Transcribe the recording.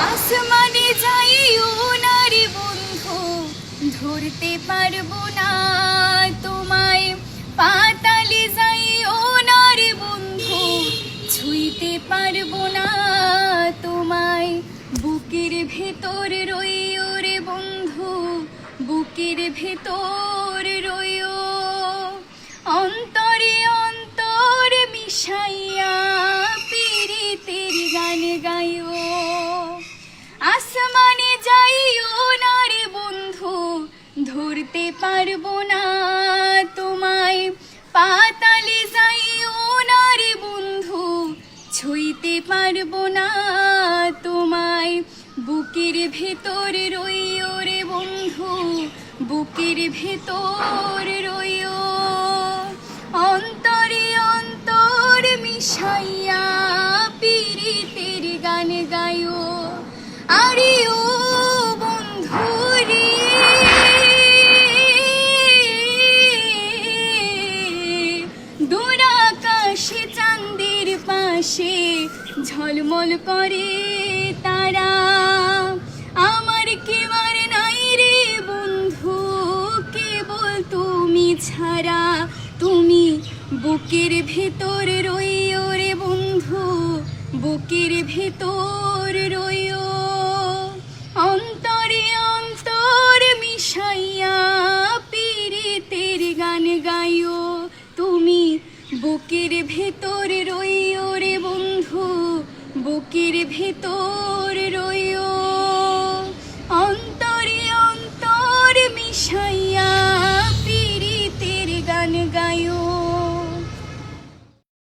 আসমানে যাইও না রে বন্ধু, ধরতে পারবো না তোমায়। পাতালে যাইও না রে বন্ধু, ছুঁইতে পারবো না তোমায়। বুকের ভেতর রইও রে বন্ধু, বুকের ভেতর রইও। অন্তরে অন্তর মিশাইয়া পীড়িতের গান গাইও। আসমানে যাইও না রে বন্ধু, ধরতে পারবো না তোমায়। পাতালে যাইও না রে বন্ধু, ছুঁইতে পারবো না তোমায়। বুকের ভেতর রইও রে বন্ধু, বুকের ভেতর রইও। অন্তরে অন্তর মিশাইয়া পীড়িতের গান গাইও। আরে ও বন্ধু রে, দূর আকাশে চাঁদের পাশে ঝলমল করে তারা। আমার কেবার নাই রে বন্ধু, কেবল তুমি ছাড়া। তুমি বুকের ভেতর রইও রে বন্ধু, বুকের ভেতর রইও। অন্তরে অন্তর মিশাইয়া পীড়িতের গান গাইও। তুমি বুকের ভেতর রইও রে বন্ধু, বুকের ভেতর রইও। অন্তরে অন্তর মিশাইয়া